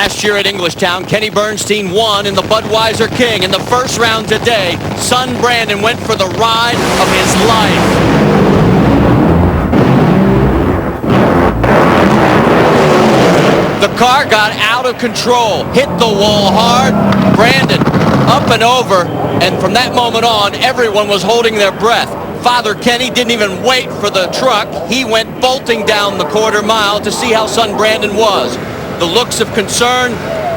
Last year at Englishtown, Kenny Bernstein won in the Budweiser King. In the first round today, son Brandon went for the ride of his life. The car got out of control, hit the wall hard. Brandon up and over, and from that moment on, everyone was holding their breath. Father Kenny didn't even wait for the truck. He went bolting down the quarter mile to see how son Brandon was. The looks of concern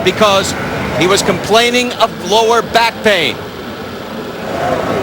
because he was complaining of lower back pain.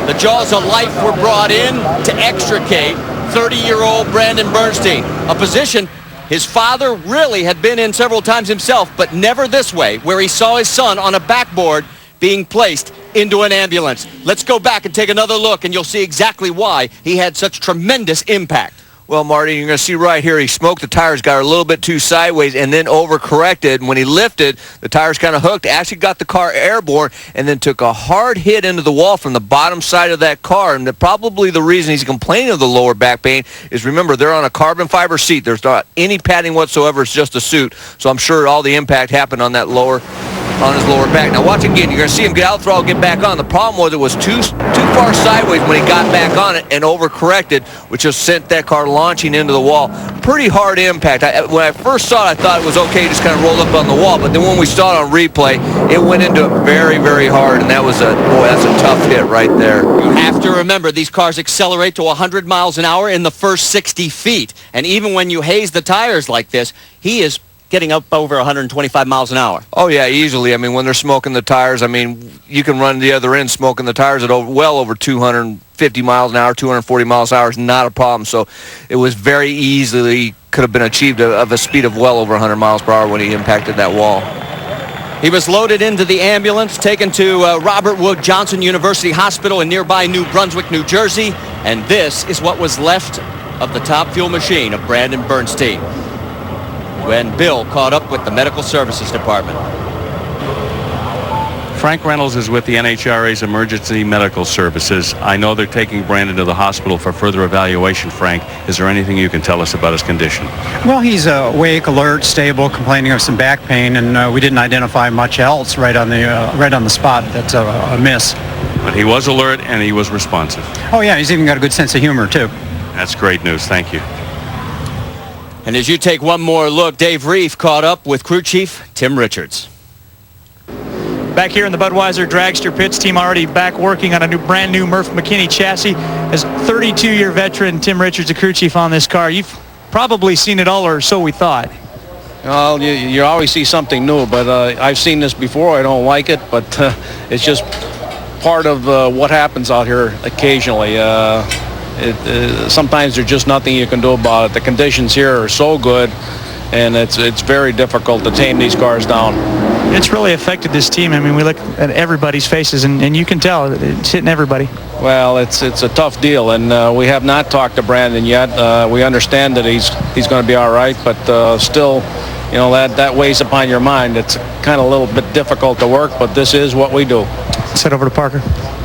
The jaws of life were brought in to extricate 30-year-old Brandon Bernstein, a position his father really had been in several times himself, but never this way, where he saw his son on a backboard being placed into an ambulance. Let's go back and take another look, and you'll see exactly why he had such tremendous impact. Well, Marty, you're going to see right here, he smoked the tires, got a little bit too sideways, and then overcorrected. When he lifted, the tires kind of hooked, actually got the car airborne, and then took a hard hit into the wall from the bottom side of that car. And probably the reason he's complaining of the lower back pain is, remember, they're on a carbon fiber seat. There's not any padding whatsoever. It's just a suit. So I'm sure all the impact happened on that on his lower back. Now watch again. You're going to see him get out throttle, get back on. The problem was it was too far sideways when he got back on it and overcorrected, which just sent that car launching into the wall. Pretty hard impact. When I first saw it, I thought it was okay, just kind of rolled up on the wall. But then when we saw it on replay, it went into it very, very hard, and that was that's a tough hit right there. You have to remember, these cars accelerate to 100 miles an hour in the first 60 feet. And even when you haze the tires like this, he is getting up over 125 miles an hour. Oh, yeah, easily. I mean, when they're smoking the tires, I mean, you can run the other end smoking the tires at well over 250 miles an hour, 240 miles an hour is not a problem. So it was very easily could have been achieved of a speed of well over 100 miles per hour when he impacted that wall. He was loaded into the ambulance, taken to Robert Wood Johnson University Hospital in nearby New Brunswick, New Jersey. And this is what was left of the top fuel machine of Brandon Bernstein when Bill caught up with the Medical Services Department. Frank Reynolds is with the NHRA's Emergency Medical Services. I know they're taking Brandon to the hospital for further evaluation. Frank, is there anything you can tell us about his condition? Well, he's awake, alert, stable, complaining of some back pain, and we didn't identify much else right on the spot. That's a miss. But he was alert and he was responsive. Oh, yeah, he's even got a good sense of humor, too. That's great news. Thank you. And as you take one more look, Dave Reef caught up with crew chief Tim Richards. Back here in the Budweiser Dragster Pits, team already back working on a brand new Murph McKinney chassis. As 32-year veteran Tim Richards, the crew chief on this car, you've probably seen it all, or so we thought. Well, you always see something new, but I've seen this before. I don't like it, but it's just part of what happens out here occasionally. Sometimes there's just nothing you can do about it. The conditions here are so good, and it's very difficult to tame these cars down. It's really affected this team. I mean, we look at everybody's faces, and you can tell it's hitting everybody. Well, it's a tough deal, and we have not talked to Brandon yet. We understand that he's going to be all right, but still, you know, that weighs upon your mind. It's kind of a little bit difficult to work, but this is what we do. Let's head over to Parker.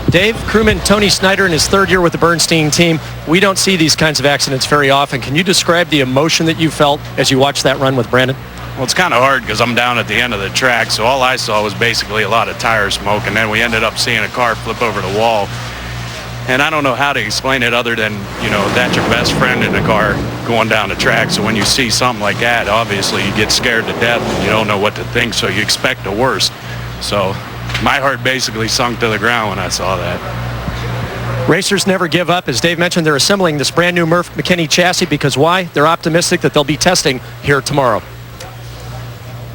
Dave, crewman Tony Snyder in his third year with the Bernstein team. We don't see these kinds of accidents very often. Can you describe the emotion that you felt as you watched that run with Brandon? Well, it's kind of hard because I'm down at the end of the track, so all I saw was basically a lot of tire smoke, and then we ended up seeing a car flip over the wall. And I don't know how to explain it other than, you know, that's your best friend in the car going down the track. So when you see something like that, obviously you get scared to death and you don't know what to think, so you expect the worst. So my heart basically sunk to the ground when I saw that. Racers never give up. As Dave mentioned, they're assembling this brand new Murph McKinney chassis because why? They're optimistic that they'll be testing here tomorrow.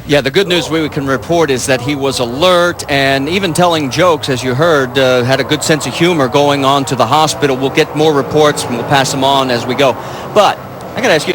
Yeah, the good news we can report is that he was alert and even telling jokes, as you heard, had a good sense of humor going on to the hospital. We'll get more reports and we'll pass them on as we go. But I got to ask you,